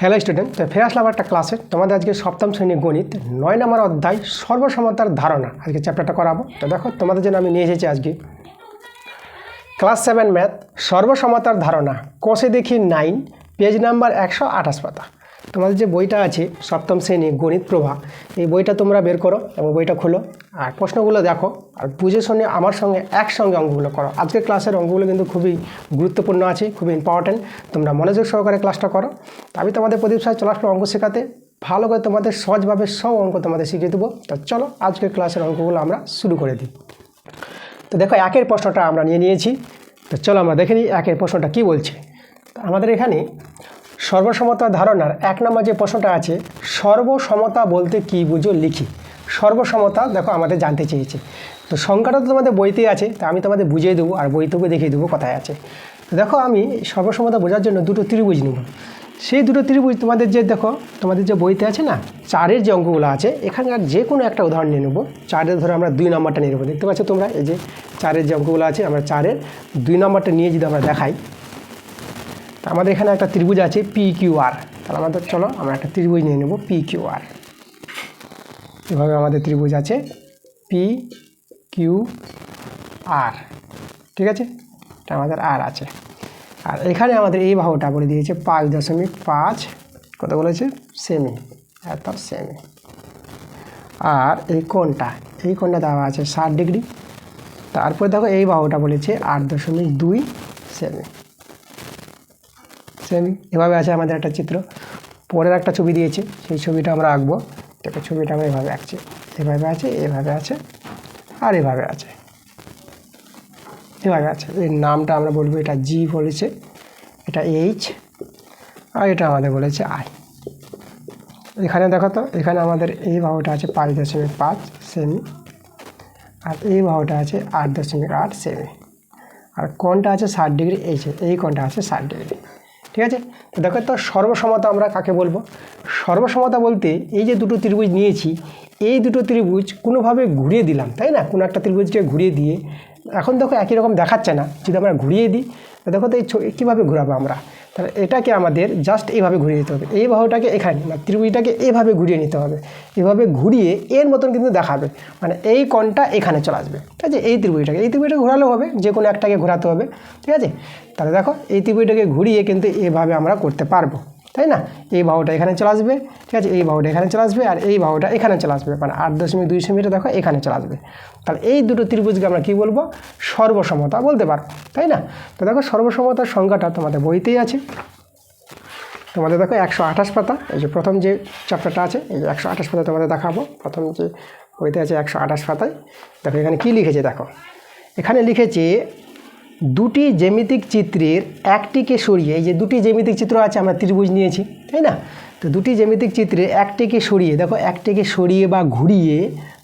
Hello student, তো ফিরে আসলাম একটা ক্লাসে। তোমাদের আজকে সপ্তম শ্রেণী গণিত 9 নম্বর অধ্যায় সর্বসমতার ধারণা আজকে চ্যাপ্টারটা করাবো। তো দেখো তোমাদের জন্য আমি নিয়ে এসেছি আজকে ক্লাস 7 ম্যাথ সর্বসমতার ধারণা, কোষে দেখি 9, পেজ নাম্বার 128 পাতা। তোমাদের যে বইটা আছে সপ্তম শ্রেণী গণিত প্রভা, এই বইটা তোমরা বের করো এবং বইটা খোলো আর প্রশ্নগুলো দেখো আর বুঝে শুনে আমার সঙ্গে একসঙ্গে অঙ্কগুলো করো। আজকের ক্লাসের অঙ্কগুলো কিন্তু খুবই গুরুত্বপূর্ণ আছে, খুবই ইম্পর্ট্যান্ট। তোমরা মনোযোগ সহকারে ক্লাসটা করো। আমি তোমাদের প্রদীপ স্যার চলে আসলাম অঙ্ক শেখাতে, ভালো করে তোমাদের সহজভাবে সব অঙ্ক তোমাদের শিখিয়ে দেবো। তো চলো আজকের ক্লাসের অঙ্কগুলো আমরা শুরু করে দিই। তো দেখো একের প্রশ্নটা আমরা নিয়েছি। তো চলো আমরা দেখে নিই একের প্রশ্নটা কী বলছে। আমাদের এখানে সর্বসমতা ধারণার 1 নম্বর যে প্রশ্নটা আছে, সর্বসমতা বলতে কী বুঝো লিখি। সর্বসমতা দেখো আমাদের জানতে চেয়েছে। তো সংখ্যাটা তো তোমাদের বইতেই আছে, তা আমি তোমাদের বুঝিয়ে দেবো আর বইতেও দেখিয়ে দেবো কোথায় আছে। তো দেখো আমি সর্বসমতা বোঝার জন্য দুটো ত্রিভুজ নেব। সেই দুটো ত্রিভুজ তোমাদের যে দেখো তোমাদের যে বইতে আছে না, 4-এর যে অঙ্কগুলো আছে, এখানকার যে কোনো একটা উদাহরণ নিয়ে নেবো। 4-এর ধরে আমরা 2 নম্বরটা নিয়ে নেবো। দেখতে পাচ্ছ তোমরা এই যে 4-এর যে অঙ্কগুলো আছে, আমরা 4-এর 2 নম্বরটা নিয়ে যদি আমরা দেখাই, আমাদের এখানে একটা ত্রিভুজ আছে PQR। তাহলে আমাদের চলো আমরা একটা ত্রিভুজ নিয়ে নেব PQR। এভাবে আমাদের ত্রিভুজ আছে PQR, ঠিক আছে, এটা আমাদের আর আছে। আর এখানে আমাদের এই বাহুটা বলে দিয়েছে 5.5, কত বলেছে সেমি, এত সেমি। আর এই কোণটা দেওয়া আছে 60 ডিগ্রি। তারপর দেখো এই বাহুটা বলেছে 8.2 সেমি। এভাবে আছে আমাদের একটা চিত্র। পরের একটা ছবি দিয়েছে, সেই ছবিটা আমরা আঁকবো। দেখো ছবিটা আমরা এভাবে আঁকছি, এভাবে আছে, এভাবে আছে, আর এভাবে আছে, এভাবে আছে। এর নামটা আমরা বলবো, এটা G বলেছে, এটা H, আর এটা আমাদের বলেছে I। এখানে দেখো তো, এখানে আমাদের এই বাহুটা আছে 5.5 সেমি, আর এই বাহুটা আছে 8.8 সেমি, আর কোণটা আছে 60 ডিগ্রি। এই কোণটা আছে 60 ডিগ্রি, ঠিক আছে। তো দেখো তো সর্বসমতা আমরা কাকে বলবো। সর্বসমতা বলতে এই যে দুটো ত্রিভুজ নিয়েছি, এই দুটো ত্রিভুজ কোনোভাবে ঘুরিয়ে দিলাম, তাই না? কোনো একটা ত্রিভুজকে ঘুরিয়ে দিয়ে, এখন দেখো একই রকম দেখাচ্ছে না, যদি আমরা ঘুরিয়ে দিই, দেখো তো এই কীভাবে ঘুরাবো আমরা। তাহলে এটাকে আমাদের জাস্ট এইভাবে ঘুরিয়ে দিতে হবে। এই বাহুটাকে এখানে, মানে ত্রিভুজটাকে এইভাবে ঘুরিয়ে নিতে হবে। এভাবে ঘুরিয়ে এর মতন কিন্তু দেখাবে, মানে এই কোণটা এখানে চলে আসবে, ঠিক আছে। এই ত্রিভুজটাকে ঘোরালেও হবে, যে কোনো একটাকে ঘোরাতে হবে, ঠিক আছে। তাহলে দেখো এই ত্রিভুজটাকে ঘুরিয়ে কিন্তু এভাবে আমরা করতে পারবো, তাই না? এই বাহুটা এখানে চলে আসবে, ঠিক আছে, এই বাহুটা এখানে চলে আসবে, আর এই বাহুটা এখানে চলে আসবে, মানে 8.2 সেমিটা দেখো এখানে চলে আসবে। তাহলে এই দুটো ত্রিভুজকে আমরা কী বলবো, সর্বসমতা বলতে পারবো, তাই না? তো দেখো সর্বসমতার সংখ্যাটা তোমাদের বইতেই আছে। তোমাদের দেখো 128 পাতা, এই যে প্রথম যে চ্যাপ্টারটা আছে, এই যে 128 পাতা তোমাদের দেখাবো। প্রথম যে বইতে আছে 128 পাতায়, দেখো এখানে কী লিখেছে। দেখো এখানে লিখেছে দুটি জ্যামিতিক চিত্রের একটিকে সরিয়ে, এই যে দুটি জ্যামিতিক চিত্র আছে, আমরা ত্রিভুজ নিয়েছি, তাই না? তো দুটি জ্যামিতিক চিত্রের একটিকে সরিয়ে, দেখো একটিকে সরিয়ে বা ঘুরিয়ে,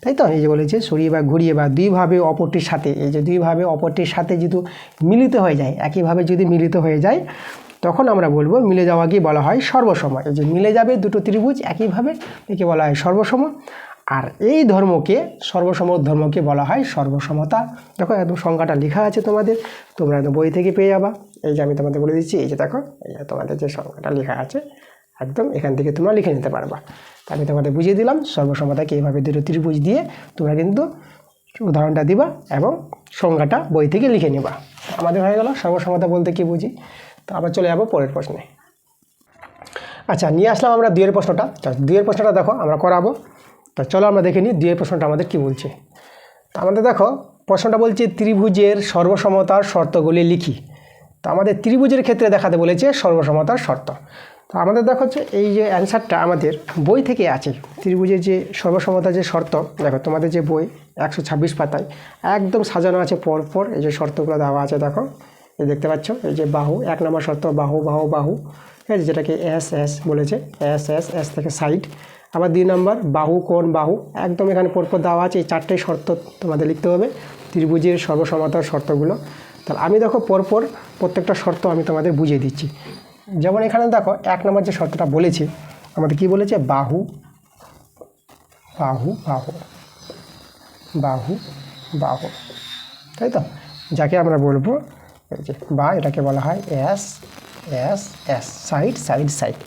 তাই তো, এই যে বলেছে সরিয়ে বা ঘুরিয়ে বা দুইভাবে অপরটির সাথে, এই যে দুইভাবে অপরটির সাথে যদি মিলিত হয়ে যায়, একইভাবে যদি মিলিত হয়ে যায়, তখন আমরা বলবো মিলে যাওয়াকে বলা হয় সর্বসম। এই যে মিলে যাবে দুটো ত্রিভুজ একইভাবে, একে বলা হয় সর্বসম। আর এই ধর্মকে, সর্বসম ধর্মকে বলা হয় সর্বসমতা। দেখো একদম সংখ্যাটা লেখা আছে তোমাদের, তোমরা একদম বই থেকে পেয়ে যাবা। এই যে আমি তোমাদের বলে দিচ্ছি, এই যে দেখো এই যে তোমাদের যে সংখ্যাটা লেখা আছে, একদম এখান থেকে তোমরা লিখে নিতে পারবা। তা আমি তোমাদের বুঝিয়ে দিলাম সর্বসমতাকে এইভাবে দুটো ত্রিভুজ দিয়ে তোমরা কিন্তু উদাহরণটা দিবা এবং সংখ্যাটা বই থেকে লিখে নিবা। আমাদের হয়ে গেল সর্বসমতা বলতে কী বুঝি। তো আবার চলে যাবো পরের প্রশ্নে। আচ্ছা, নিয়ে আসলাম আমরা 2-এর প্রশ্নটা। তো 2-এর প্রশ্নটা দেখো আমরা করাবো। তো চলো আমরা দেখে নিই 2-এর প্রশ্নটা আমাদের কী বলছে। তো আমাদের দেখো প্রশ্নটা বলছে ত্রিভুজের সর্বসমতার শর্তগুলি লিখি। তো আমাদের ত্রিভুজের ক্ষেত্রে দেখাতে বলেছে সর্বসমতার শর্ত। তো আমাদের দেখো হচ্ছে এই যে অ্যান্সারটা আমাদের বই থেকে আছে, ত্রিভুজের যে সর্বসমতার যে শর্ত। দেখো তোমাদের যে বই 126 পাতায় একদম সাজানো আছে পরপর, এই যে শর্তগুলো দেওয়া আছে। দেখো এই দেখতে পাচ্ছ, এই যে বাহু 1 নম্বর শর্ত, বাহু বাহু বাহু, ঠিক আছে, যেটাকে এস বলেছে, এস থেকে সাইড। আবার 2 নম্বর বাহু কোণ বাহু, একদম এখানে পরপর দেওয়া আছে। এই 4টে শর্ত তোমাদের লিখতে হবে, ত্রিভুজের সর্বসমতার শর্তগুলো। তাহলে আমি দেখো পরপর প্রত্যেকটা শর্ত আমি তোমাদের বুঝিয়ে দিচ্ছি। যেমন এখানে দেখো 1 নম্বর যে শর্তটা বলেছে আমাদের কি বলেছে, বাহু বাহু বাহু বাহু বাহু, তাই তো, যাকে আমরা বলবো এই যে বা, এটাকে বলা হয় S S S, side side side.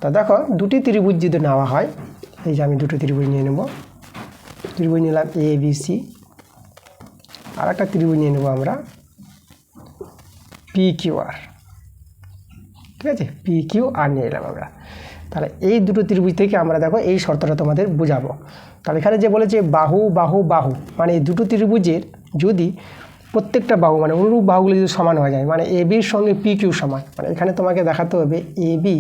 তো দেখো দুটি ত্রিভুজ যদি নেওয়া হয়, এই যে আমি দুটো ত্রিভুজ নিয়ে নেব, ত্রিভুজ নিলাম এ বি সি, আর একটা ত্রিভুজ নিয়ে নেব আমরা পি কিউ আর, ঠিক আছে, পি কিউ আর নিয়ে এলাম আমরা। তাহলে এই দুটো ত্রিভুজ থেকে আমরা দেখো এই শর্তটা তোমাদের বোঝাবো। তাহলে এখানে যে বলেছে বাহু বাহু বাহু, মানে এই দুটো ত্রিভুজের যদি প্রত্যেকটা বাহু মানে অনুরূপ বাহুগুলো যদি সমান হয়ে যায়, মানে এ বির সঙ্গে পি কিউ সমান, মানে এখানে তোমাকে দেখাতে হবে এ বি,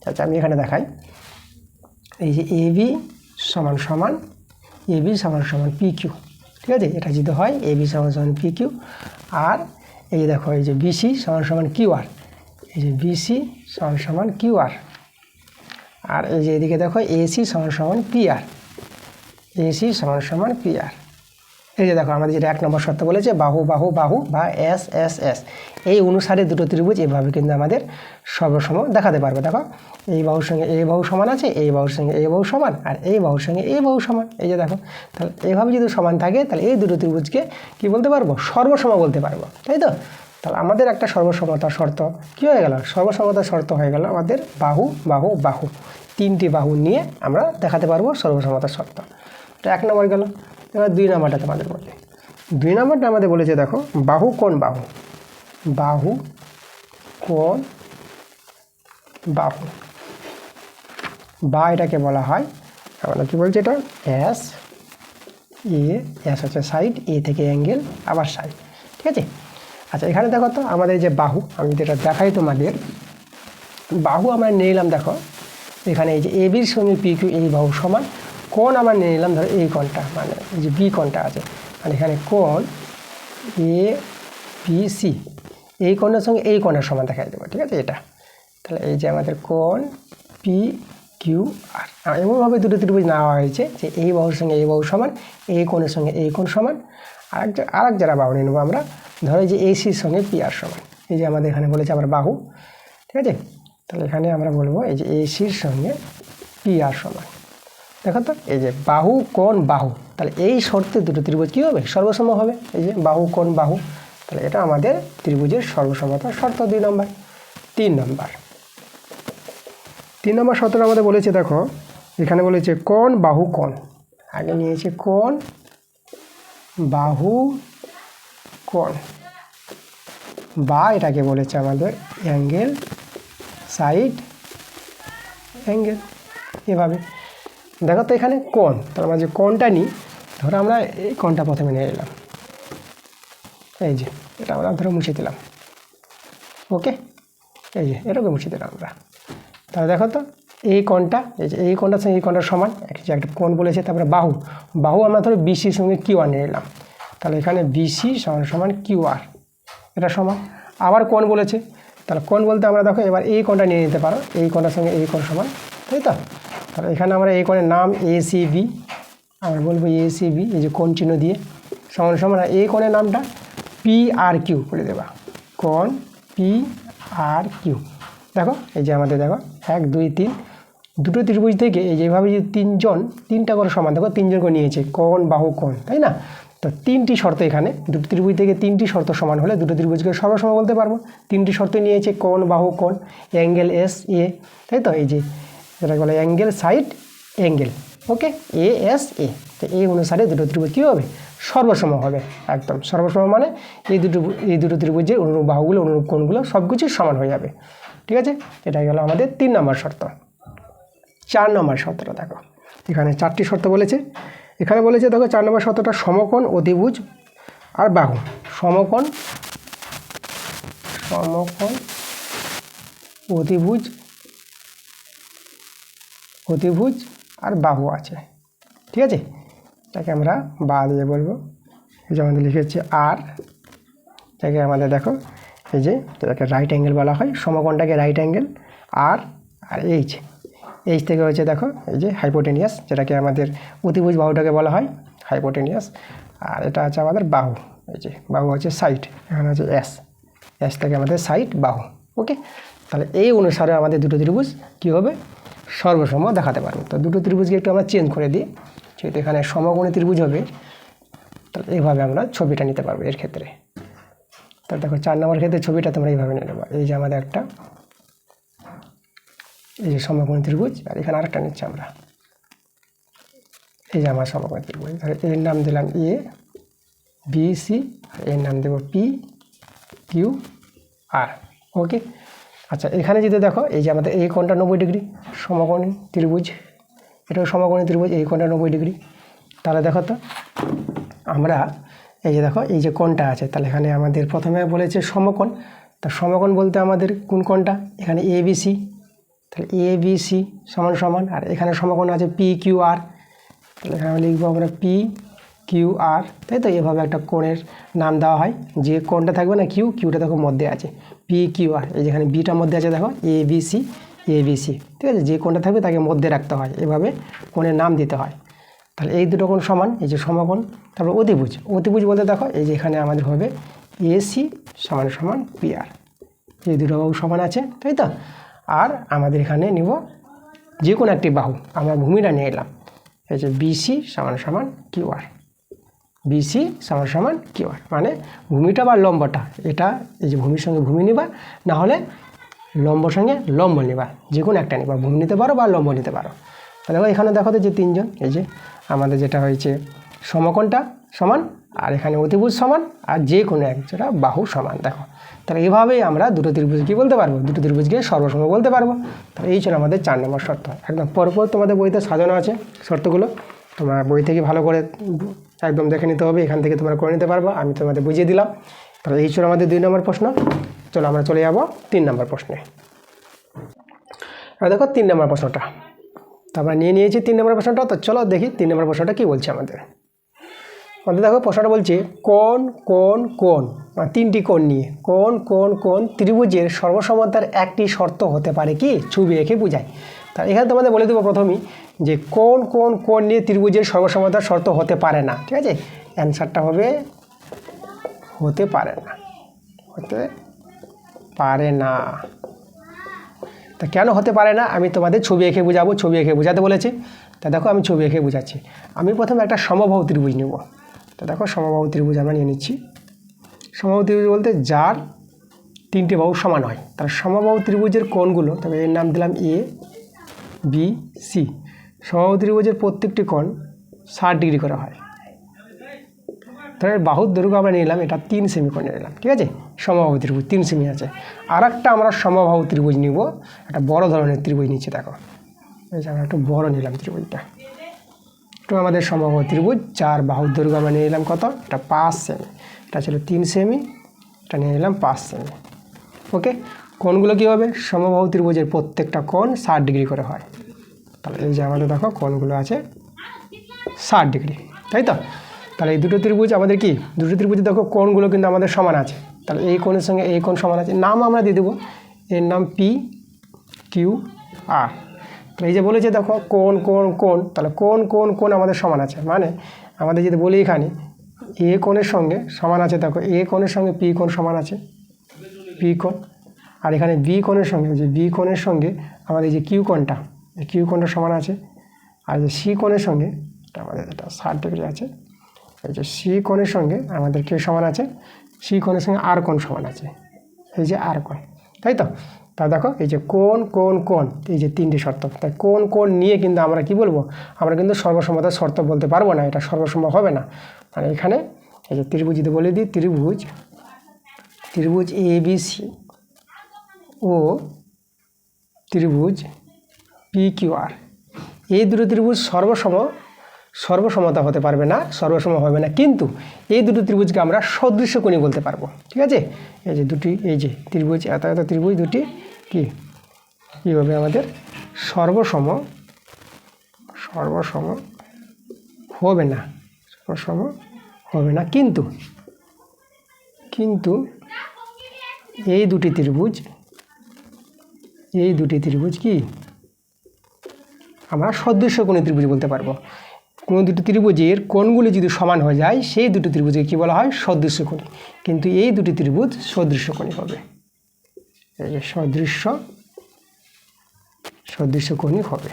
আচ্ছা আমি এখানে দেখাই, এই যে এ বি সমান সমান এ বি সমান সমান পি কিউ, ঠিক আছে, এটা যদি হয় এ বি সমান সমান পি কিউ, আর এই যে দেখো এই যে বিসি সমান সমান কিউ আর, এই যে বিসি সমান সমান কিউ আর এই যে এদিকে দেখো এসি সমান সমান পি আর, এসি সমান সমান পি আর। এই যে দেখো আমাদের যেটা 1 নম্বর শর্ত বলেছে বাহু বাহু বাহু বা এস এস এস, এই অনুসারে দুটো ত্রিভুজ এভাবে কিন্তু আমাদের সর্বসম দেখাতে পারবে। দেখো এই বাহুর সঙ্গে এই বাহু সমান আছে, এই বাহুর সঙ্গে এই বাহু সমান, আর এই বাহুর সঙ্গে এই বাহু সমান, এই যে দেখো, তাহলে এইভাবে যদি সমান থাকে তাহলে এই দুটো ত্রিভুজকে কী বলতে পারবো, সর্বসম বলতে পারবো, তাই তো। তাহলে আমাদের একটা সর্বসমতার শর্ত কী হয়ে গেল, সর্বসমতার শর্ত হয়ে গেল আমাদের বাহু বাহু বাহু, তিনটি বাহু নিয়ে আমরা দেখাতে পারবো সর্বসমতার শর্ত। এটা 1 নম্বর গেল। এবার 2 নম্বরটা তোমাদের বলে, 2 নম্বরটা আমাদের বলেছে দেখো বাহু কোণ বাহু, বাহু কোণ বাহু, বা এটাকে বলা হয় আমরা কী বলছি, এটা এস এ, এস হচ্ছে সাইড, এ থেকে অ্যাঙ্গেল আবার সাইড, ঠিক আছে। আচ্ছা এখানে দেখো তো আমাদের যে বাহু, আমি যেটা দেখাই তোমাদের, বাহু আমরা নিয়ে নিলাম, দেখো এখানে এই যে এ বির সঙ্গে পি কিউ এই বাহু সমান, কোণ আমরা নিয়ে নিলাম ধরো এই কোণটা, মানে এই যে বি কোণটা আছে, মানে এখানে কোণ এ বি সি, এই কোণের সঙ্গে এই কোণের সমান দেখাই দেবো, ঠিক আছে এটা। তাহলে এই যে আমাদের কোণ পি কিউ আর, এমনভাবে দুটো ত্রিভুজ নেওয়া হয়েছে যে এই বাহুর সঙ্গে এই বাহু সমান, এই কোণের সঙ্গে এই কোণ সমান, আরেক যারা বাহু নিয়ে নেবো আমরা, ধরো যে এই সির সঙ্গে পি আর সমান, এই যে আমাদের এখানে বলেছে আবার বাহু, ঠিক আছে। তাহলে এখানে আমরা বলবো এই যে এই সির সঙ্গে পি আর সমান, দেখো তো এই যে বাহু কোণ বাহু, তাহলে এই শর্তে দুটো ত্রিভুজ কী হবে, সর্বসম হবে, এই যে বাহু কোণ বাহু, তাহলে এটা আমাদের ত্রিভুজের সর্বসমতার শর্ত 2 নম্বর। 3 নম্বর, 3 নম্বর শর্তটা আমাদের বলেছে দেখো এখানে বলেছে কোণ বাহু কোণ, আগে নিয়েছে কোণ বাহু কোণ, বা এটাকে বলেছে আমাদের অ্যাঙ্গেল সাইড অ্যাঙ্গেল, এভাবে দেখো তো এখানে কোণ, তার মানে যে কোণটা নিই, ধরো আমরা এই কোণটা প্রথমে নিয়ে এলাম, এই যে এটা আমরা ধরো মুছে দিলাম, ওকে, এই যে এটাকে মুছে দিলাম আমরা। তাহলে দেখো তো এই কোণটা, এই যে এই কোণটার সঙ্গে এই কোণটার সমান, একটা কোণ বলেছে, তারপরে বাহু, বাহু আমরা ধরো বিসির সঙ্গে কিউ আর নিয়ে এলাম, তাহলে এখানে বিসি সমান সমান কিউ আর, এটা সমান। আবার কোণ বলেছে, তাহলে কোণ বলতে আমরা দেখো এবার এই কোণটা নিয়ে নিতে পারো, এই কোণটার সঙ্গে এই কোণ সমান, তাই তো। তাহলে এখানে আমরা এই কোণের নাম এসিবি, আমরা বলবো এসিবি, এই যে কোণ চিহ্ন দিয়ে সমান সমান, এই কোণের নামটা পি আর কিউ বলে দেবা, কোণ পি আর কিউ। দেখো এই যে আমাদের দেখো 1 2 3 দুটো ত্রিভুজ থেকে এই যেভাবে যে তিনটা করে সমান, দেখো 3 জন করে নিয়েছে কোণ বাহু কোণ, তাই না। তো 3টি শর্ত, এখানে দুটো ত্রিভুজ থেকে 3টি শর্ত সমান হলে দুটো ত্রিভুজকে সর্বসম বলতে পারবো। 3টি শর্ত নিয়েছে কোণ বাহু কোণ, অ্যাঙ্গেল এস এ, তাই তো, এই যে যেটা বলে angle side angle, okay, A S A. তো এই অনুসারে দুটো ত্রিভুজ কী হবে, সর্বসম হবে, একদম সর্বসম, মানে এই দুটো ত্রিভুজের অনুরূপ বাহুগুলো অনুরূপ কোণগুলো সব কিছুই সমান হয়ে যাবে, ঠিক আছে। এটা গেল আমাদের 3 নম্বর শর্ত। 4 নম্বর শর্তটা দেখো, এখানে 4টি শর্ত বলেছে, এখানে বলেছে দেখো 4 নম্বর শর্তটা সমকোণ অতিভুজ আর বাহু, সমকোণ অতিভুজ আর বাহু আছে, ঠিক আছে। এটাকে আমরা বা দিয়ে বলবো, এই যে আমাদের লিখেছে আর, এটাকে আমাদের দেখো এই যে এটাকে রাইট অ্যাঙ্গেল বলা হয়, সমকোণটাকে রাইট অ্যাঙ্গেল, আর এইচ থেকে হচ্ছে দেখো এই যে হাইপোটেনিয়াস, যেটাকে আমাদের অতিভুজ বাহুটাকে বলা হয় হাইপোটেনিয়াস, আর এটা আছে আমাদের বাহু, এই যে বাহু হচ্ছে সাইড, এখানে হচ্ছে এস থেকে আমাদের সাইড বাহু, ওকে। তাহলে এই অনুসারে আমাদের দুটো ত্রিভুজ কী হবে, সর্বসম দেখাতে পারবো। তো দুটো ত্রিভুজকে একটু আমরা চেঞ্জ করে দিই, যেহেতু এখানে সমকোণী ত্রিভুজ হবে, তাহলে এইভাবে আমরা ছবিটা নিতে পারবো এর ক্ষেত্রে। তাহলে দেখো 4 নম্বর ক্ষেত্রে ছবিটা তোমরা এইভাবে নিয়ে নেবো, এই যে আমাদের একটা এই যে সমকোণী ত্রিভুজ, আর এখানে আরেকটা নিচ্ছি আমরা, এই যে আমার সমকোণী ত্রিভুজ, তাহলে এর নাম দিলাম এ বি সি, আর এর নাম দেবো পি কিউ আর। ওকে, আচ্ছা এখানে যদি দেখো এই যে আমাদের এই কোণটা 90 ডিগ্রি, সমকোণী ত্রিভুজ, এটাও সমকোণী ত্রিভুজ, এই কোণটা 90 ডিগ্রি। তাহলে দেখো তো আমরা এই যে দেখো এই যে কোণটা আছে, তাহলে এখানে আমাদের প্রথমে বলেছে সমকোণ, তা সমকোণ বলতে আমাদের কোন কোণটা, এখানে এ বি সি, তাহলে এ বি সি সমান সমান, আর এখানে সমকোণ আছে পি কিউ আর, তাহলে এখানে লিখবো আমরা পি কিউ আর, তাই তো। এভাবে একটা কোণের নাম দেওয়া হয়, যে কোণটা থাকবে না কিউটা দেখো মধ্যে আছে পি কিউ আর, এই যেখানে বিটা মধ্যে আছে দেখো এ বি সি, ঠিক আছে, যে কোণটা থাকবে তাকে মধ্যে রাখতে হয়, এভাবে কোণের নাম দিতে হয়। তাহলে এই দুটো কোণ সমান, এই যে সমকোণ। তারপর অতিভুজ বলতে দেখো এই যে এখানে আমাদের হবে এসি সমান সমান পি আর, এই দুটো বাহু সমান আছে, তাই তো। আর আমাদের এখানে নিব যে কোনো একটি বাহু, আমরা ভূমিটা নিয়ে এলাম, এই যে বিসি সমান সমান কিউ আর, বিসি সমান সমান কিউ আর, মানে ভূমিটা বা লম্বটা, এটা এই যে ভূমির সঙ্গে ভূমি নিবা, না হলে লম্বর সঙ্গে লম্ব নিবা, যে কোনো একটা নিবা, ভূমি নিতে পারো বা লম্ব নিতে পারো। তাহলে এখানে দেখো তো যে তিনজন, এই যে আমাদের যেটা হয়েছে সমকোণটা সমান, আর এখানে অতিভুজ সমান, আর যে কোনো একটা বাহু সমান। দেখো তাহলে এভাবেই আমরা দুটো ত্রিভুজ কি বলতে পারবো, দুটো ত্রিভুজকে সর্বসম বলতে পারবো। তাহলে এই ছিল আমাদের 4 নম্বর শর্ত, একদম পরপর তোমাদের বইতে সাজানো আছে শর্তগুলো, তোমরা বই থেকে ভালো করে একদম দেখে নিতে হবে, এখান থেকে তোমরা করে নিতে পারবো, আমি তোমাদের বুঝিয়ে দিলাম। তাহলে এই ছিল আমাদের 2 নম্বর প্রশ্ন। চলো আমরা চলে যাব 3 নম্বর প্রশ্নে। এবার দেখো 3 নম্বর প্রশ্নটা, তো আমরা নিয়ে নিয়েছি 3 নম্বর প্রশ্নটা। তো চলো দেখি 3 নম্বর প্রশ্নটা কী বলছে আমাদের। দেখো প্রশ্নটা বলছে কোন মানে 3টি কোণ নিয়ে কোন ত্রিভুজের সর্বসমতার একটি শর্ত হতে পারে কি, ছবি এঁকে বোঝায়। তা এখানে তোমাদের বলে দেবো প্রথমেই যে কোণ নিয়ে ত্রিভুজের সর্বসমতার শর্ত হতে পারে না, ঠিক আছে। অ্যান্সারটা হবে হতে পারে না। তা কেন হতে পারে না আমি তোমাদের ছবি এঁকে বোঝাবো, ছবি এঁকে বোঝাতে বলেছে। তা দেখো আমি ছবি এঁকে বোঝাচ্ছি। আমি প্রথমে একটা সমবাহু ত্রিভুজ নেব। তো দেখো সমবাহু ত্রিভুজ আমরা নিয়ে নিচ্ছি। সমবাহু ত্রিভুজ বলতে যার 3টে বাহু সমান হয়, তার সমবাহু ত্রিভুজের কোণগুলো, তবে এর নাম দিলাম এ বি সি। সমবাহু ত্রিভুজের প্রত্যেকটি কোণ 60 ডিগ্রি করে হয়। তাহলে বাহুর দৈর্ঘ্য আমরা নিলাম, এটা 3 সেমি করে নিলাম, ঠিক আছে। সমবাহু ত্রিভুজ 3 সেমি আছে। আর একটা আমরা সমবাহু ত্রিভুজ নিব, একটা বড় ধরনের ত্রিভুজ নিচ্ছে। দেখো এই যে আমরা একটু বড় নিলাম ত্রিভুজটা, একটু আমাদের সমবাহু ত্রিভুজ, যার বাহুর দৈর্ঘ্য আমরা নিয়ে নিলাম কত, এটা 5 সেমি, এটা ছিল 3 সেমি, এটা নিয়ে নিলাম 5 সেমি। ওকে, কোণগুলো কী হবে, সমবাহু ত্রিভুজের প্রত্যেকটা কোণ 60 ডিগ্রি করে হয়। তাহলে এই যে আমাদের দেখো কোণগুলো আছে 60 ডিগ্রি, তাই তো। তাহলে এই দুটো ত্রিভুজ আমাদের কি, দুটো ত্রিভুজে দেখো কোণগুলো কিন্তু আমাদের সমান আছে। তাহলে এই কোণের সঙ্গে এই কোণ সমান আছে, নাম আমরা দিয়ে দেবো, এর নাম পি কিউ আর। তো এই যে বলেছে দেখো কোণ, তাহলে কোণ আমাদের সমান আছে, মানে আমাদের যদি বলি এখানে এ কোণের সঙ্গে সমান আছে, দেখো এ কোণের সঙ্গে পি কোণ সমান আছে, পি কোণ। আর এখানে বি কোণের সঙ্গে, যে বি কোণের সঙ্গে আমাদের যে কিউ কোণটা, এই কিউ কোণটা সমান আছে। আর যে সি কোণের সঙ্গে, আমাদের এটা 60 ডিগ্রি আছে, এই যে সি কোণের সঙ্গে আমাদের কে সমান আছে, সি কোণের সঙ্গে আর কোণ সমান আছে, এই যে আর কোণ, তাই তো। তা দেখো এই যে কোণ, এই যে 3টি শর্ত, তাই কোণ নিয়ে কিন্তু আমরা কি বলবো, আমরা কিন্তু সর্বসমতার শর্ত বলতে পারবো না, এটা সর্বসম্ভব হবে না। মানে এখানে এই যে ত্রিভুজ যদি বলে দিই, ত্রিভুজ এ বি সি ও ত্রিভুজ পি কিউ আর, এই দুটো ত্রিভুজ সর্বসমতা হতে পারবে না, সর্বসম হবে না, কিন্তু এই দুটো ত্রিভুজকে আমরা সদৃশ্যকোণী বলতে পারবো, ঠিক আছে। এই যে দুটি, এই যে ত্রিভুজ, এত ত্রিভুজ দুটি কী হবে আমাদের সর্বসম হবে না, কিন্তু এই দুটি ত্রিভুজ কি আমরা সদৃশ্যকোণী ত্রিভুজ বলতে পারবো। কোনো দুটি ত্রিভুজের কোণগুলি যদি সমান হয়ে যায়, সেই দুটি ত্রিভুজকে কী বলা হয়, সদৃশ্যকোণী। কিন্তু এই দুটি ত্রিভুজ সদৃশ্যকোণী হবে, এই যে সদৃশ্যকোণী হবে,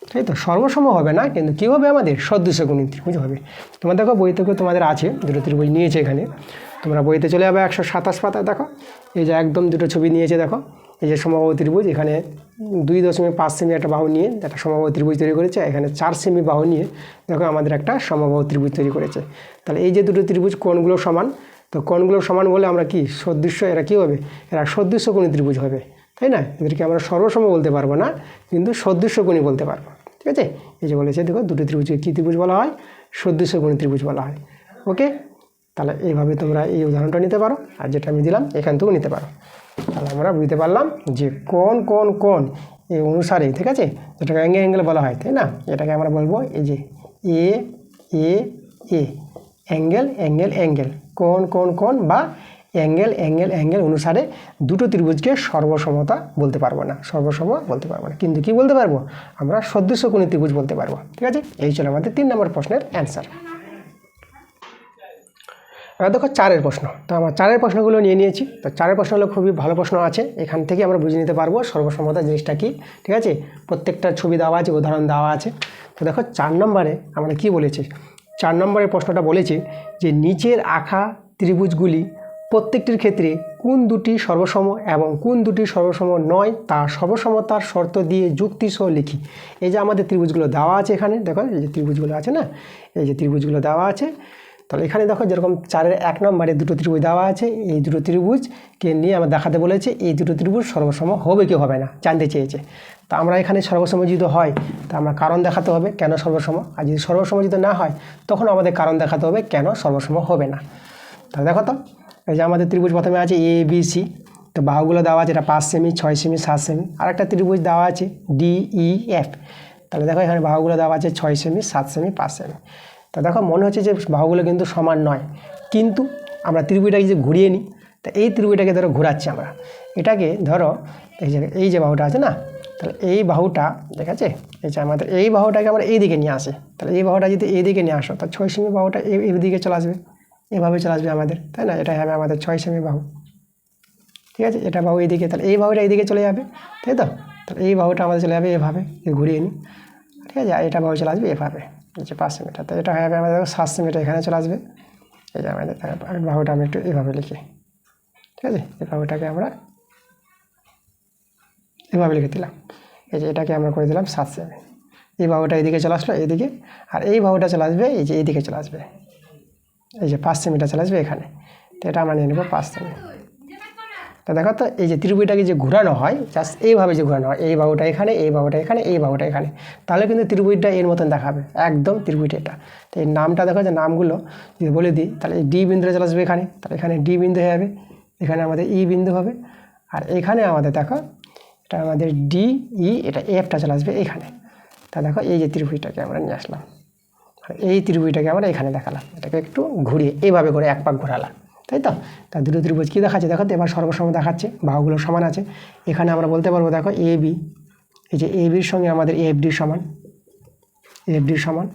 তাই তো। সর্বসম হবে না, কিন্তু কী হবে, আমাদের সদৃশ্যকোণী ত্রিভুজ হবে। তোমরা দেখো বই থেকে তোমাদের আছে, দুটো ত্রিভুজ নিয়েছে এখানে, তোমরা বইতে চলে যাবে 127 পাতায়, দেখো এই যে একদম দুটো ছবি নিয়েছে, দেখো এই যে সমবাহু ত্রিভুজ, এখানে 2.5 সেমি একটা বাহু নিয়ে একটা সমবাহু ত্রিভুজ তৈরি করেছে, এখানে 4 সেমি বাহু নিয়ে দেখো আমাদের একটা সমবাহু ত্রিভুজ তৈরি করেছে। তাহলে এই যে দুটো ত্রিভুজ কোণগুলো সমান, তো কোণগুলো সমান বলে আমরা কি সদৃশ্য, এরা কী হবে, এরা সদৃশ্যকোণী ত্রিভুজ হবে, তাই না? এদেরকে আমরা সর্বসম বলতে পারবো না, কিন্তু সদৃশ্যকোণী বলতে পারবো, ঠিক আছে? এই যে বলেছে দেখো দুটো ত্রিভুজকে কী ত্রিভুজ বলা হয়, সদৃশ্যকোণী ত্রিভুজ বলা হয়। ওকে, তাহলে এইভাবে তোমরা এই উদাহরণটা নিতে পারো, আর যেটা আমি দিলাম এখান থেকেও নিতে পারো। তাহলে আমরা বুঝতে পারলাম যে কোণ এই অনুসারে, ঠিক আছে, যেটাকে অ্যাঙ্গেল বলা হয়, তাই না? এটাকে আমরা বলবো এই যে এ এ এ অ্যাঙ্গেল কোণ বা অ্যাঙ্গেল অনুসারে দুটো ত্রিভুজকে সর্বসমতা বলতে পারবো না, সর্বসম বলতে পারবো না, কিন্তু কি বলতে পারবো, আমরা সদৃশ্যকোণী ত্রিভুজ বলতে পারবো, ঠিক আছে? এই ছিল আমাদের 3 নম্বর প্রশ্নের অ্যান্সার। এবার দেখো 4 প্রশ্ন। তো আমার 4 প্রশ্নগুলো নিয়ে নিয়েছি। তো 4 প্রশ্নগুলো খুবই ভালো প্রশ্ন আছে, এখান থেকে আমরা বুঝে নিতে পারবো সর্বসমতা জিনিসটা কি, ঠিক আছে? প্রত্যেকটা ছবি দেওয়া আছে, উদাহরণ দেওয়া আছে। তো দেখো 4 নম্বরে আমরা কি বলেছি, 4 নম্বরের প্রশ্নটা বলেছে যে নিচের আঁকা ত্রিভুজগুলি প্রত্যেকটির ক্ষেত্রে কোন দুটি সর্বসম এবং কোন দুটি সর্বসম নয় তা সর্বসমতার শর্ত দিয়ে যুক্তি সহ লিখি। এই যে আমাদের ত্রিভুজগুলো দেওয়া আছে এখানে, দেখো এই যে ত্রিভুজগুলো আছে না, এই যে ত্রিভুজগুলো দেওয়া আছে। তাহলে এখানে দেখো যেরকম 4-এর 1 নম্বরে দুটো ত্রিভুজ দেওয়া আছে, এই দুটো ত্রিভুজকে নিয়ে আমরা দেখাতে বলেছে এই দুটো ত্রিভুজ সর্বসম হবে কি হবে না জানতে চেয়েছে। তা আমরা এখানে সর্বসম যদি হয় তা আমরা কারণ দেখাতে হবে কেন সর্বসম, আর যদি সর্বসম যদি না হয় তখন আমাদের কারণ দেখাতে হবে কেন সর্বসম হবে না। তাহলে দেখো তো এই যে আমাদের ত্রিভুজ প্রথমে আছে এ বি সি, তো বাহুগুলো দেওয়া আছে, এটা 5 সেমি 6 সেমি 7 সেমি। আর একটা ত্রিভুজ দেওয়া আছে ডি ই এফ, তাহলে দেখো এখানে বাহুগুলো দেওয়া আছে 6 সেমি 7 সেমি 5 সেমি। তা দেখো মনে হচ্ছে যে বাহুগুলো কিন্তু সমান নয়, কিন্তু আমরা ত্রিভুজটাকে যে ঘুরিয়ে নিই, তা এই ত্রিভুজটাকে ধরো ঘোরাচ্ছি আমরা, এটাকে ধরো এই যে বাহুটা আছে না, তাহলে এই বাহুটা ঠিক আছে, এই যে আমাদের এই বাহুটাকে আমরা এই দিকে নিয়ে আসি, তাহলে এই বাহুটা যদি এই দিকে নিয়ে আসো তা 6 সেমি বাহুটা এই দিকে চলে আসবে, এভাবে চলে আসবে আমাদের, তাই না? এটাই হবে আমাদের 6 সেমি বাহু, ঠিক আছে? এটা বাহু এইদিকে, তাহলে এই বাহুটা এইদিকে চলে যাবে, তাই তো? তাহলে এই বাহুটা আমাদের চলে যাবে এভাবে, ঘুরিয়ে নিই, ঠিক আছে? আর এটা বাহু চলে আসবে এভাবে, এই যে 5 সেমিটার, তো এটা হবে আমাদের 7 সেমিটার এখানে চলে আসবে। এই যে আমাদের বাহুটা আমি একটু এভাবে লিখি, ঠিক আছে? এই বাহুটাকে আমরা এভাবে লিখে দিলাম, এই যে এটাকে আমরা করে দিলাম 7 সেমি। এই বাহুটা এইদিকে চলে আসলো এইদিকে, আর এই বাহুটা চলে আসবে এই যে এইদিকে চলে আসবে, এই যে 5 সেমিটার চলে আসবে এখানে, তো এটা আমরা নিয়ে নেব 5 সেমি। তো দেখো তো এই যে ত্রিভুজটাকে যে ঘোরানো হয় জাস্ট এইভাবে যে ঘোরানো হয়, এই বাহুটা এখানে, এই বাহুটা এখানে, এই বাহুটা এখানে, তাহলে কিন্তু ত্রিভুজটা এর মতন দেখাবে, একদম ত্রিভুজটা এটা। তো এই নামটা দেখো, যে নামগুলো যদি বলে দিই, তাহলে এই ডি বিন্দুটা চলে আসবে এখানে, তাহলে এখানে ডি বিন্দু হয়ে যাবে, এখানে আমাদের ই বিন্দু হবে, আর এখানে আমাদের দেখো এটা আমাদের ডি ই, এটা এফটা চলে আসবে এখানে। তা দেখো এই যে ত্রিভুজটাকে আমরা নিয়ে আসলাম, আর এই ত্রিভুজটাকে আমরা এখানে দেখালাম, এটাকে একটু ঘুরিয়ে এইভাবে করে এক পাক ঘোরালাম, তাই তো? তা দুটো ত্রিভুজ কী দেখাচ্ছে দেখো তো, এবার সর্বসম দেখাচ্ছে, বাহুগুলো সমান আছে। এখানে আমরা বলতে পারবো দেখো এ বি, এই যে এ বির সঙ্গে আমাদের এফ ডি সমান, এফ ডি সমান।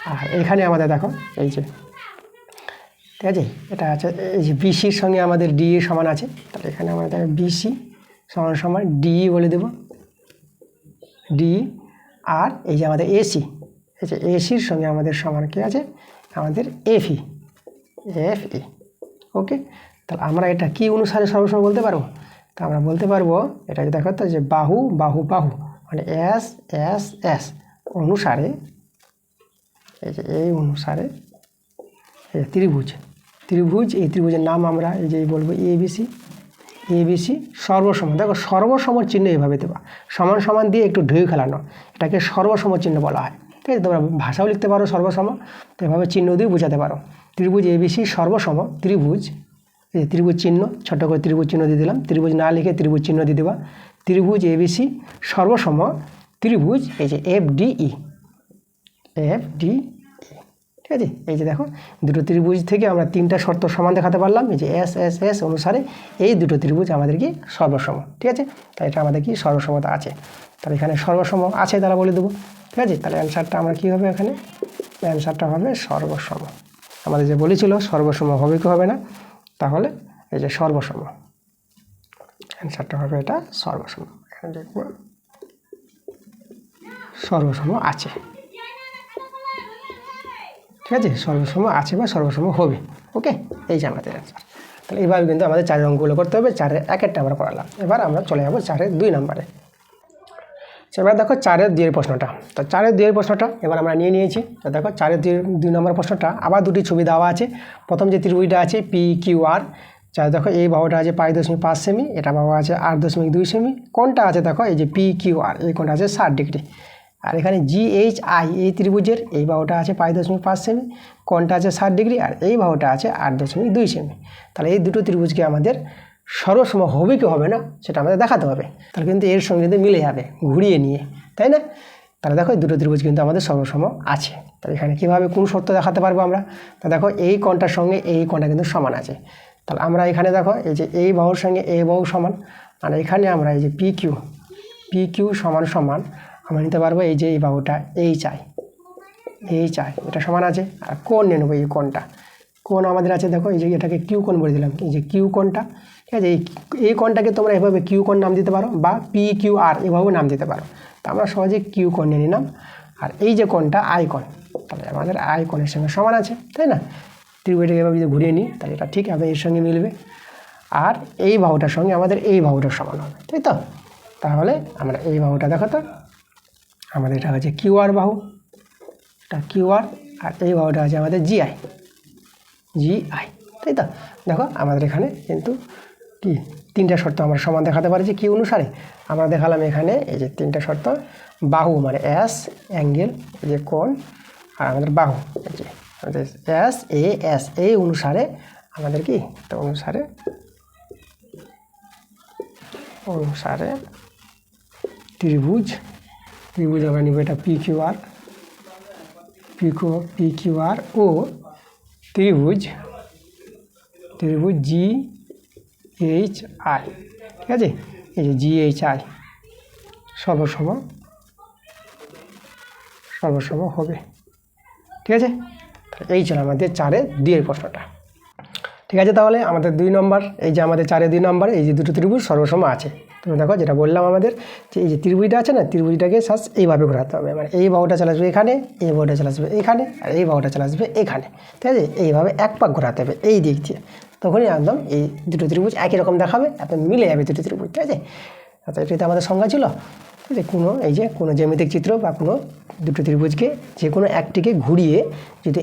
আর এখানে আমাদের দেখো এই যে, ঠিক আছে, এটা আছে এই যে বিসির সঙ্গে আমাদের ডি এ সমান আছে, তাহলে এখানে আমরা দেখো বিসি সমান সমান ডি বলে দেব, ডি। আর এই যে আমাদের এসি, এই যে এসির সঙ্গে আমাদের সমান কী আছে, আমাদের এফই, এফই। ওকে, তাহলে আমরা এটা কি অনুসারে সর্বসম বলতে পারবো, তা আমরা বলতে পারবো এটা দেখো তো, যে বাহু বাহু বাহু মানে এস এস এস অনুসারে, এই যে এই অনুসারে এই ত্রিভুজ, এই ত্রিভুজের নাম আমরা এই যে বলবো এবিসি, এবিসি সর্বসম। দেখো সর্বসম চিহ্ন এইভাবে দেবা, সমান সমান দিয়ে একটু ঢেউ খেলানো, এটাকে সর্বসম চিহ্ন বলা হয়, ঠিক আছে? তোমরা ভাষাও লিখতে পারো সর্বসম, তো এভাবে চিহ্ন দিয়ে বোঝাতে পারো। ত্রিভুজ এবিসি সর্বসম ত্রিভুজ, এই ত্রিভুজ চিহ্ন ছোটো করে ত্রিভুজ চিহ্ন দিয়ে দিলাম, ত্রিভুজ না লিখে ত্রিভুজ চিহ্ন দিয়ে দেবা। ত্রিভুজ এবিসি সর্বসম ত্রিভুজ এই যে এফডিই, এফডিই, ঠিক আছে? এই যে দেখো দুটো ত্রিভুজ থেকে আমরা 3টা শর্ত সমান দেখাতে পারলাম, এই যে এস এস এস অনুসারে এই দুটো ত্রিভুজ আমাদের কি সর্বসম, ঠিক আছে? তাই এটা আমাদের কি সর্বসমতা আছে, তাহলে এখানে সর্বসম আছে তারা বলে দেবো, ঠিক আছে? তাহলে অ্যান্সারটা আমরা কী হবে, এখানে অ্যান্সারটা হবে সর্বসম। আমাদের যে বলেছিল সর্বসম হবে কি হবে না, তাহলে এই যে সর্বসম, অ্যান্সারটা হবে এটা সর্বসম। এখানে দেখব সর্বসম আছে, ঠিক আছে? সর্বসম আছে বা সর্বসম হবে। ওকে, এই যে আমাদের অ্যান্সার। তাহলে এইভাবে কিন্তু আমাদের 4 অঙ্কগুলো করতে হবে, 4-এর 1-একটা আমরা করালাম। এবার আমরা চলে যাবো 4-এর 2 নম্বরে। এবার দেখো 4-2 প্রশ্নটা। তো 4-2 প্রশ্নটা এবার আমরা নিয়ে নিয়েছি। তো দেখো 4-2 নম্বর প্রশ্নটা আবার দুটি ছবি দেওয়া আছে। প্রথম যে ত্রিভুজটা আছে PQR, যা দেখো এই বাহুটা আছে 5.5 সেমি, এটা বাহু আছে 8.2 সেমি। কোণটা আছে দেখো এই যে PQR, এই কোণটা আছে 60 ডিগ্রি। আর এখানে GHI এই ত্রিভুজের এই বাহুটা আছে 5.5 সেমি, কোণটা আছে 60 ডিগ্রি, আর এই বাহুটা আছে 8.2 সেমি। তাহলে এই দুটো ত্রিভুজকে আমাদের সর্বসম হবে কি হবে না সেটা আমাদের দেখাতে হবে। তাহলে কিন্তু এর সঙ্গে কিন্তু মিলে যাবে ঘুরিয়ে নিয়ে, তাই না? তাহলে দেখো এই দুটো ত্রিভুজ কিন্তু আমাদের সর্বসম আছে। তাহলে এখানে কীভাবে কোন শর্ত দেখাতে পারবো আমরা? তা দেখো এই কোণটার সঙ্গে এই কোণটা কিন্তু সমান আছে। তাহলে আমরা এখানে দেখো এই যে এই বাহুর সঙ্গে এই বাহু সমান, আর এখানে আমরা এই যে PQ সমান সমান আমরা নিতে পারবো এই যে এই বাহুটা HI এটা সমান আছে। আর কোণ নিয়ে নেবো, এই কোণটা কোণ আমাদের আছে দেখো এই যে এটাকে কিউ কোণ বলে দিলাম, এই যে কিউ কোণটা, ঠিক আছে? এই কোণটাকে তোমরা এভাবে কিউ কোণ নাম দিতে পারো বা PQR এভাবেও নাম দিতে পারো। তো আমরা সহজে কিউ কোণ নিয়ে নিলাম। আর এই যে কোণটা আই কোণ, তাহলে আমাদের আই কোণের সঙ্গে সমান আছে, তাই না? ত্রিভুজটাকে এভাবে যদি ঘুরিয়ে নিই তাহলে এটা ঠিক হবে, এর সঙ্গে মিলবে। আর এই বাহুটার সঙ্গে আমাদের এই বাহুটার সমান হবে, তাই তো? তাহলে আমরা এই বাহুটা দেখো তো, আমাদের এটা হচ্ছে QR বাহু, এটা QR, আর এই বাহুটা আছে আমাদের GI, তাই তো? দেখো আমাদের এখানে কিন্তু কি 3টা শর্ত আমরা সমান দেখাতে পারছি কি অনুসারে? আমরা দেখালাম এখানে এই যে 3টা শর্ত, বাহু মানে S, অ্যাঙ্গেল এই যে কোণ, আর আমাদের বাহু এই যে আমাদের SAS এই অনুসারে আমাদের কি অনুসারে ত্রিভুজ আমরা নিব এটা PQR ও ত্রিভুজ GHI, ঠিক আছে? এই যে GHI সর্বসম হবে, ঠিক আছে? এই ছিল আমাদের 4-2 প্রশ্নটা, ঠিক আছে? তাহলে আমাদের 2 নম্বর, এই যে আমাদের 4-2 নম্বর, এই যে দুটো ত্রিভুজ সর্বসম আছে। তুমি দেখো যেটা বললাম আমাদের যে এই যে ত্রিভুজটা আছে না, ত্রিভুজটাকে সাজ এইভাবে ঘোরাতে হবে, মানে এই বাহুটা চলে আসবে এখানে, এই বাহুটা চলে আসবে এখানে, আর এই বাহুটা চলে আসবে এখানে, ঠিক আছে? এইভাবে এক পাক ঘোরাতে হবে এই দিক দিয়ে, তখনই একদম এই দুটো ত্রিভুজ একই রকম দেখাবে, একদম মিলে যাবে দুটো ত্রিভুজ, ঠিক আছে? আচ্ছা, এটাতে আমাদের সংজ্ঞা ছিল, ঠিক আছে? কোনো জ্যামিতিক চিত্র বা কোনো দুটো ত্রিভুজকে যে কোনো একটিকে ঘুরিয়ে যদি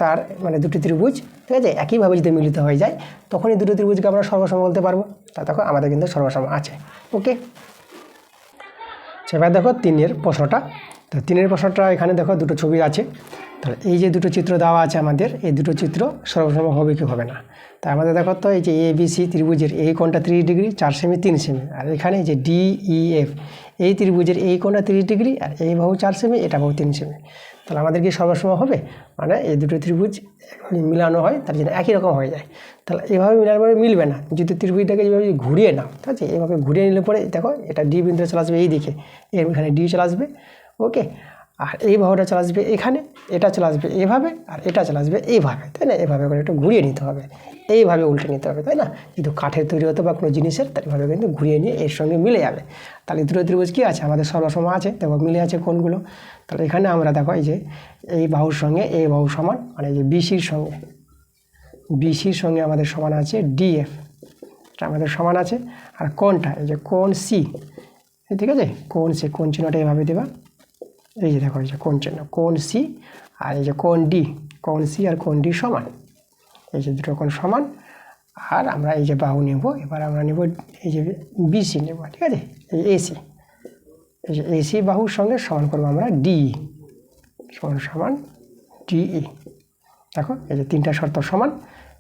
তার মানে দুটি ত্রিভুজ, ঠিক আছে, একইভাবে যদি মিলিত হয়ে যায় তখনই দুটো ত্রিভুজকে আমরা সর্বসম বলতে পারবো। তা দেখো আমাদের কিন্তু সর্বসম আছে, ওকে? সেবার দেখো 3-এর প্রশ্নটা। তো 3-এর প্রশ্নটা এখানে দেখো দুটো ছবি আছে। তাহলে এই যে দুটো চিত্র দেওয়া আছে আমাদের, এই দুটো চিত্র সর্বসম হবে কি হবে না? তাই আমাদের দেখো তো এই যে ABC ত্রিভুজের এই কোণটা 30 ডিগ্রি 4 সেমি 3 সেমি, আর এখানে যে DEF এই ত্রিভুজের এই কোণটা 30 ডিগ্রি, আর এই বাহু 4 সেমি, এটা বাহু 3 সেমি। তাহলে আমাদের কি সর্বসম হবে? মানে এই দুটো ত্রিভুজ মিলানো হয় তার জন্য একই রকম হয়ে যায়। তাহলে এভাবে মিলানোর পরে মিলবে না, যদি ত্রিভুজটাকে যেভাবে ঘুরিয়ে নাও, ঠিক আছে? এইভাবে ঘুরিয়ে নিলে পরে দেখো এটা D বিন্দুতে চলে আসবে এই দিকে, এখানে D চলে আসবে, ওকে? আর এই বাহুটা চলে আসবে এখানে, এটা চলে আসবে এভাবে, আর এটা চলে আসবে এইভাবে, তাই না? এভাবে করে একটু ঘুরিয়ে নিতে হবে, এইভাবে উল্টে নিতে হবে, তাই না? কিন্তু কাঠের তৈরি হতো বা কোনো জিনিসের, তার এভাবে কিন্তু ঘুরিয়ে নিয়ে এর সঙ্গে মিলে যাবে। তাহলে দুটো ত্রিভুজ কী আছে আমাদের সর্বসম আছে, দেখো মিলে আছে কোনগুলো। তাহলে এখানে আমরা দেখো এই যে এই বাহুর সঙ্গে এই বাহু সমান, মানে এই যে BCর সঙ্গে আমাদের সমান আছে DF, এটা আমাদের সমান আছে। আর কোণটা এই যে কোণ C, ঠিক আছে? কোণ C, কোণ চিহ্নটা এভাবে দেবা, এই যে দেখো এই যে কোণ চিহ্ন, কোণ C, আর এই যে কোণ D, কোণ C আর কোণ D সমান, এই যে দুটো কোণ সমান। আর আমরা এই যে বাহু নেব, এবার আমরা নেব এই যে BC নেব, ঠিক আছে? এই AC, এই যে AC বাহুর সঙ্গে সমান করবো আমরা DE, সমান DE। দেখো এই যে 3টা শর্ত সমান।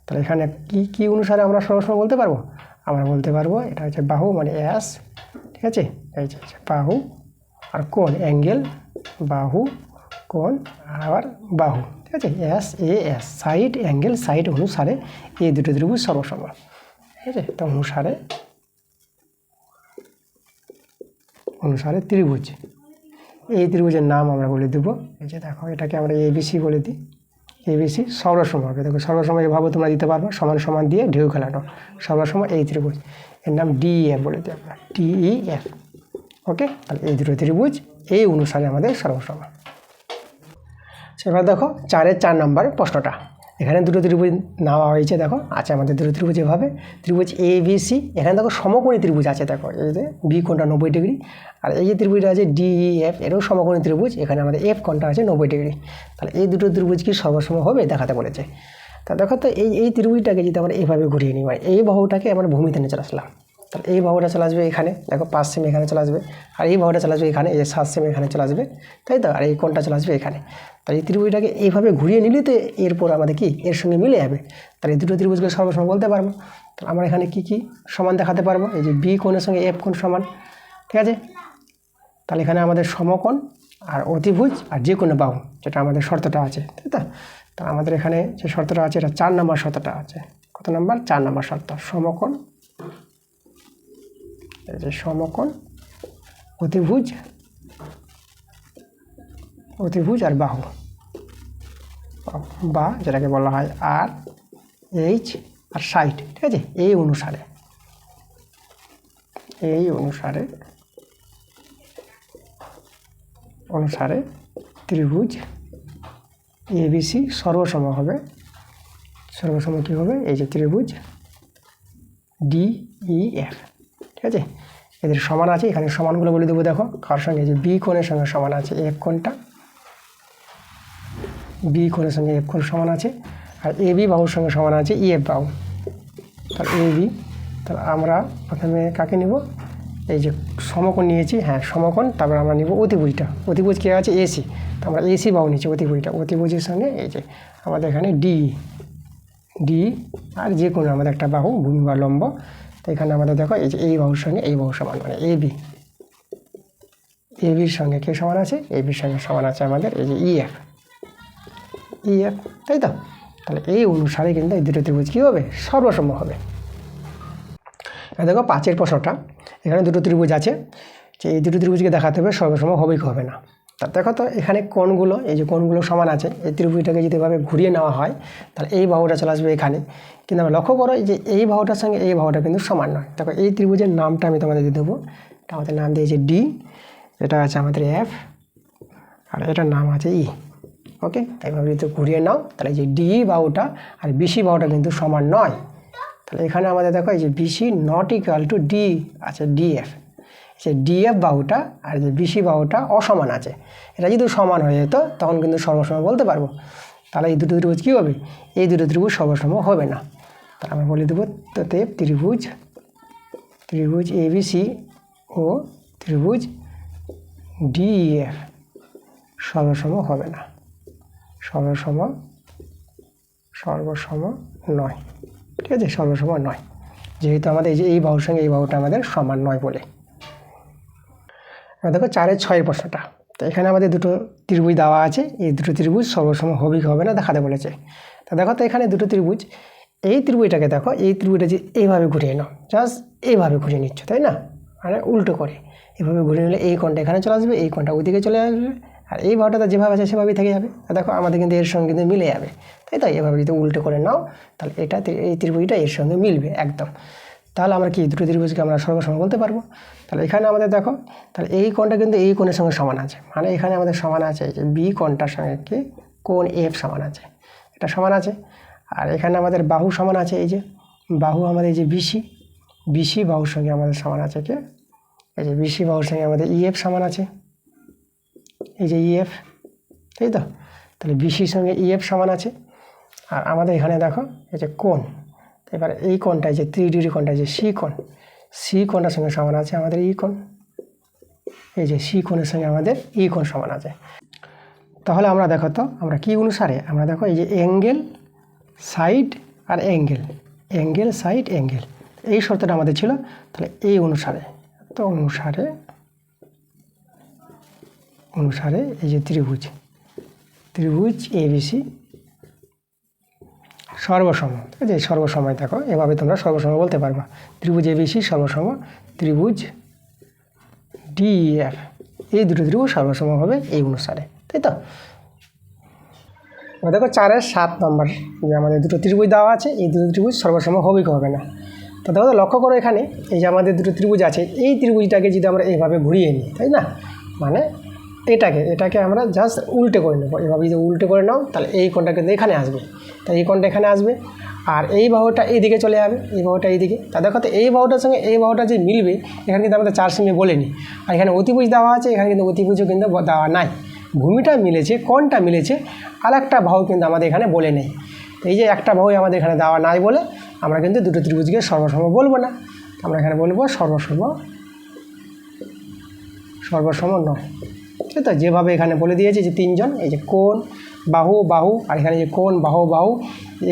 তাহলে এখানে কি অনুসারে আমরা সর্বসম বলতে পারবো? আমরা বলতে পারবো এটা হচ্ছে বাহু মানে S, ঠিক আছে? এই যে বাহু, আর কোণ অ্যাঙ্গেল, বাহু কোণ, আবার বাহু, ঠিক আছে? SAS সাইড অ্যাঙ্গেল সাইড অনুসারে এই দুটো ত্রিভুজ সর্বসম, ঠিক আছে? তো অনুসারে ত্রিভুজ, এই ত্রিভুজের নাম আমরা বলে দেবো, এই যে দেখো এটাকে আমরা ABC বলে দিই, ABC সর্বসম হবে। দেখো সর্বসম এভাবে তোমরা দিতে পারবে, সমান সমান দিয়ে ঢেউ খেলানো, সর্বসম এই ত্রিভুজ, এর নাম DEF বলে দিই আমরা, DEF, ওকে? তাহলে এই দুটো ত্রিভুজ এই অনুসারে আমাদের সর্বসম। সেবার দেখো 4-এর 4 নম্বর প্রশ্নটা। এখানে দুটো ত্রিভুজ নেওয়া হয়েছে, দেখো আছে আমাদের দুটো ত্রিভুজ এভাবে, ত্রিভুজ এ বি সি। এখানে দেখো সমকোণী ত্রিভুজ আছে, দেখো এই যে বি কোণটা 90 ডিগ্রি, আর এই যে ত্রিভুজটা আছে ডি ই এফ, এটাও সমকোণী ত্রিভুজ, এখানে আমাদের এফ কোণটা আছে 90 ডিগ্রি। তাহলে এই দুটো ত্রিভুজ কি সর্বসম হবে দেখাতে বলেছে। তা দেখো তো এই ত্রিভুজটাকে যদি আমরা এভাবে ঘুরিয়ে নিই, মানে এই বাহুটাকে আমরা ভূমিতে নিয়ে চলে আসলাম, তাহলে এই বাহুটা চলে আসবে এখানে, দেখো 5 সেমি এখানে চলে আসবে, আর এই বাহুটা চলে আসবে এখানে, এই 7 সেমি এখানে চলে আসবে, তাই তো, আর এই কোণটা চলে আসবে এখানে। তাহলে এই ত্রিভুজটাকে এইভাবে ঘুরিয়ে নিলে তো এরপর আমাদের কি এর সঙ্গে মিলে যাবে, তাহলে এই দুটো ত্রিভুজকে সর্বসম বলতে পারবো। তাহলে আমরা এখানে কি সমান দেখাতে পারবো, এই যে বি কোণের সঙ্গে এফ কোণ সমান, ঠিক আছে। তাহলে এখানে আমাদের সমকোণ আর অতিভুজ আর যে কোনো বাহু, যেটা আমাদের শর্তটা আছে, তাই তো। তা আমাদের এখানে যে শর্তটা আছে এটা 4 নম্বর শর্তটা আছে। কত নম্বর? 4 নম্বর শর্ত। সমকোণ, এই যে সমকোণ, অতিভুজ আর বাহু, বা যেটাকে বলা হয় আর এইচ আর সাইড, ঠিক আছে। এই অনুসারে ত্রিভুজ এবিসি সর্বসম হবে। সর্বসম কী হবে? এই যে ত্রিভুজ ডিইএফ, ঠিক আছে। এদের সমান আছে, এখানে সমানগুলো বলে দেবো, দেখো কার সঙ্গে, যে বি কোণের সঙ্গে সমান আছে এফ কোণটা, বি কোণের সঙ্গে এফ কোণ সমান আছে, আর এ বি বাহুর সঙ্গে সমান আছে ইএফ বাহু। তাহলে এ বি, তাহলে আমরা প্রথমে কাকে নিব? এই যে সমকোণ নিয়েছি, হ্যাঁ সমকোণ, তারপর আমরা নিব অতিভুজটা। অতিভুজ কে আছে? এসি, তো আমরা এসি বাহু নিচ্ছি অতিভুজটা। অতিভুজের সঙ্গে এই যে আমাদের এখানে ডি আর যে কোনো আমাদের একটা বাহু, ভূমি বা লম্ব। তো এখানে আমাদের দেখো এই যে এই বাহুর সঙ্গে এই বাহু সমান, মানে এ বির সঙ্গে কে সমান আছে? এ বির সঙ্গে সমান আছে আমাদের এই যে ইএফ, তাই তো। তাহলে এই অনুসারে কিন্তু এই দুটো ত্রিভুজ কী হবে? সর্বসম হবে। দেখো 5-এর প্রশ্নটা, এখানে দুটো ত্রিভুজ আছে, যে এই দুটো ত্রিভুজকে দেখাতে হবে সর্বসম হবে কি হবে না। তা দেখো তো এখানে কোণগুলো, এই যে কোণগুলো সমান আছে, এই ত্রিভুজটাকে যদি এভাবে ঘুরিয়ে নেওয়া হয় তাহলে এই বাহুটা চলে আসবে এখানে। কিন্তু আমরা লক্ষ্য করো যে এই বাহুটার সঙ্গে এই বাহুটা কিন্তু সমান নয়। দেখো এই ত্রিভুজের নামটা আমি তোমাদের দিয়ে দেবো, এটা আমাদের নাম দিয়েছে ডি, এটা আছে আমাদের এফ, আর এটার নাম আছে ই। ওকে, এইভাবে যদি ঘুরিয়ে নাও তাহলে এই যে ডি বাহুটা আর বিসি বাহুটা কিন্তু সমান নয়। তাহলে এখানে আমাদের দেখো এই যে BC not equal to D আছে ডিএফ, যে ডিএফ বাহুটা আর যে বিসি বাহুটা অসমান আছে। এটা যদি সমান হয়ে যেত তখন কিন্তু সর্বসম বলতে পারবো। তাহলে এই দুটো ত্রিভুজ কী হবে? এই দুটো ত্রিভুজ সর্বসম হবে না। তাহলে আমরা বলে দেবো তাতে ত্রিভুজ এবিসি ও ত্রিভুজ ডিএফ সর্বসম হবে না, সর্বসম নয়, ঠিক আছে, সর্বসম নয়, যেহেতু আমাদের এই যে এই বাহুর সঙ্গে এই বাহুটা আমাদের সমান নয় বলে। দেখো 4-6 প্রশ্নটা, তো এখানে আমাদের দুটো ত্রিভুজ দেওয়া আছে, এই দুটো ত্রিভুজ সর্বসম হবে কি হবে না দেখাতে বলেছে। তো দেখো তো এখানে দুটো ত্রিভুজ, এই ত্রিভুজটাকে দেখো, এই ত্রিভুজটা যে এইভাবে ঘুরিয়ে নাও, জাস্ট এইভাবে ঘুরিয়ে নিচ্ছ, তাই না, মানে উল্টো করে এইভাবে ঘুরিয়ে নিলে এই কোণটা এখানে চলে আসবে, এই কোণটা ওইদিকে চলে আসবে, আর এই বাহুটা যেভাবে আছে সেভাবেই থেকে যাবে। দেখো আমাদের কিন্তু এর সঙ্গে কিন্তু মিলে যাবে, তাই তো। এভাবে যদি উল্টো করে নাও তাহলে এই ত্রিভুজটা এর সঙ্গে মিলবে একদম। তাহলে আমরা কি দুটো ত্রিভুজকে আমরা সর্বসম বলতে পারবো। তাহলে এখানে আমাদের দেখো, তাহলে এই কোণটা কিন্তু এই কোণের সঙ্গে সমান আছে, মানে এখানে আমাদের সমান আছে যে বি কোণটার সঙ্গে কি কোণ এফ সমান আছে, এটা সমান আছে। আর এখানে আমাদের বাহু সমান আছে, এই যে বাহু আমাদের এই যে বিসি বাহুর সঙ্গে আমাদের সমান আছে কে? এই যে বিসি বাহুর সঙ্গে আমাদের ইএফ সমান আছে, এই যে ইএফ, তাই তো। তাহলে বিসির সঙ্গে ইএফ সমান আছে। আর আমাদের এখানে দেখো এই যে কোণ, এবার এই কোণটা যে 3 ডিগ্রি কোণটা যে সি কোণটার সঙ্গে সমান আছে আমাদের ই কোণ, এই যে সি কোণের সঙ্গে আমাদের ই কোণ সমান আছে। তাহলে আমরা দেখো তো আমরা কি অনুসারে, আমরা দেখো এই যে অ্যাঙ্গেল সাইড আর অ্যাঙ্গেল সাইড অ্যাঙ্গেল, এই শর্তটা আমাদের ছিল। তাহলে এই অনুসারে, তো অনুসারে এই যে ত্রিভুজ এবিসি সর্বসম, ঠিক আছে। সর্বসময় দেখো এভাবে তোমরা সর্বসম বলতে পারবা, ত্রিভুজ এবিসি সর্বসম ত্রিভুজ ডিএফ, এই দুটো ত্রিভুজ সর্বসম হবে এই অনুসারে, তাই তো। দেখো 4-7 নম্বর, যে আমাদের দুটো ত্রিভুজ দেওয়া আছে, এই দুটো ত্রিভুজ সর্বসম হবে কি হবে না। তো দেখো লক্ষ্য করো এখানে এই যে আমাদের দুটো ত্রিভুজ আছে, এই ত্রিভুজটাকে যদি আমরা এইভাবে ঘুরিয়ে নিই, তাই না, মানে এটাকে আমরা জাস্ট উল্টে করে নেবো। এভাবে যদি উল্টে করে নাও তাহলে এই কোণটা কিন্তু এখানে আসবে, তাই এই কোণটা এখানে আসবে, আর এই বাহুটা এইদিকে চলে যাবে, এই বাহুটা এইদিকে। তা দেখো তো এই বাহুটার সঙ্গে এই বাহুটা যে মিলবে, এখানে কিন্তু আমাদের 4 সেমি বলেনি, আর এখানে অতিভুজ দেওয়া আছে, এখানে কিন্তু অতিভুজও কিন্তু দেওয়া নাই। ভূমিটা মিলেছে, কোণটা মিলেছে, আর একটা বাহু কিন্তু আমাদের এখানে বলে নেই। এই যে একটা বাহু আমাদের এখানে দেওয়া নাই বলে আমরা কিন্তু দুটো ত্রিভুজকে সর্বসম বলবো না, আমরা এখানে বলবো সর্বসম নয়। ঠিক তো, যেভাবে এখানে বলে দিয়েছে যে 3 জন, এই যে কোণ বাহু আর এখানে যে কোণ বাহু,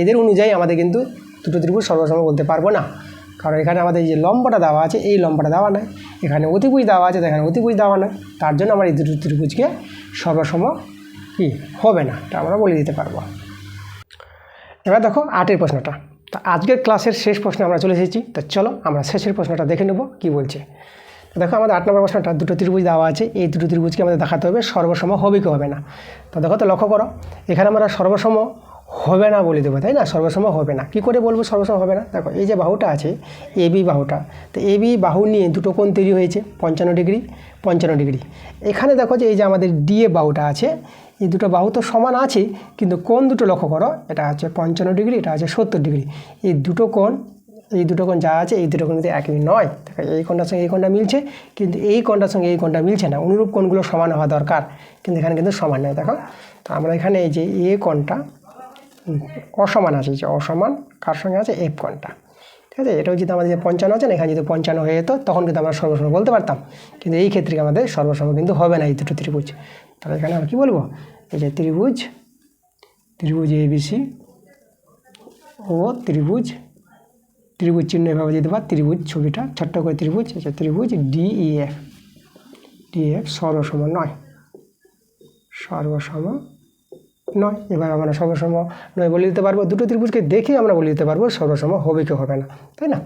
এদের অনুযায়ী আমাদের কিন্তু দুটো ত্রিভুজ সর্বসম বলতে পারবো না, কারণ এখানে আমাদের যে লম্বটা দেওয়া আছে এই লম্বটা দেওয়া নাই, এখানে অতিভুজ দেওয়া আছে, এখানে অতিভুজ দেওয়া নাই, তার জন্য আমরা এই দুটো ত্রিভুজকে সর্বসম কি হবে না, এটা আমরা বলে দিতে পারবো। এবার দেখো 8এর প্রশ্নটা। তা আজকের ক্লাসের শেষ প্রশ্নে আমরা চলে এসেছি, তো চলো আমরা শেষের প্রশ্নটা দেখে নেব কি বলছে। দেখো আমাদের 8 নম্বর প্রশ্নটা, দুটো ত্রিভুজ দেওয়া আছে, এই দুটো ত্রিভুজকে আমাদের দেখাতে হবে সর্বসম হবে কি হবে না। তো দেখো তো লক্ষ্য করো, এখানে আমরা সর্বসম হবে না বলে দেবো, তাই না? সর্বসম হবে না, কী করে বলবো সর্বসম হবে না? দেখো এই যে বাহুটা আছে এবি বাহুটা, তো এবি বাহু নিয়ে দুটো কোণ তৈরি হয়েছে 55 ডিগ্রি। এখানে দেখো যে এই যে আমাদের ডিএ বাহুটা আছে, এই দুটো বাহু তো সমান আছে, কিন্তু কোণ দুটো লক্ষ্য করো, এটা আছে 55 ডিগ্রি, এটা আছে 70 ডিগ্রি। এই দুটো কোণ যা আছে এই দুটো কোণ কিন্তু একই নয়। দেখো এই কোণটার সঙ্গে এই কোণটা মিলছে, কিন্তু এই কোণটার সঙ্গে এই কোণটা মিলছে না, অনুরূপ কোণগুলো সমান হওয়া দরকার, কিন্তু এখানে কিন্তু সমান নয়। দেখো তো আমরা এখানে এই যে এ কোণটা অসমান আছে, যে অসমান কার সঙ্গে আছে? এফ কোণটা। ঠিক আছে, এটাও যদি আমাদের যে 55 আছে না, এখানে যদি 55 হয়ে যেত তখন কিন্তু আমরা সর্বসম বলতে পারতাম, কিন্তু এই ক্ষেত্রে আমাদের সর্বসম কিন্তু হবে না এই দুটো ত্রিভুজ। তাহলে এখানে আমরা কী বলবো? এই যে ত্রিভুজ ABC ও ত্রিভুজ চিহ্ন এভাবে দিতে পার, ত্রিভুজ ছবিটা ছোট্ট করে ত্রিভুজ, এই যে ত্রিভুজ DEF সর্বসম নয়। এবার আমরা সর্বসম নয় বলে দিতে পারবো, দুটো ত্রিভুজকে দেখে আমরা বলে দিতে পারবো সর্বসম হবে কি হবে না, তাই না?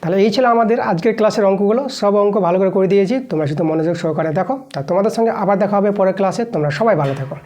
তাহলে এই ছিল আমাদের আজকের ক্লাসের অঙ্কগুলো, সব অঙ্ক ভালো করে দিয়েছি, তোমরা শুধু মনোযোগ সহকারে দেখো। তা তোমাদের সঙ্গে আবার দেখা হবে পরের ক্লাসে, তোমরা সবাই ভালো থাকো।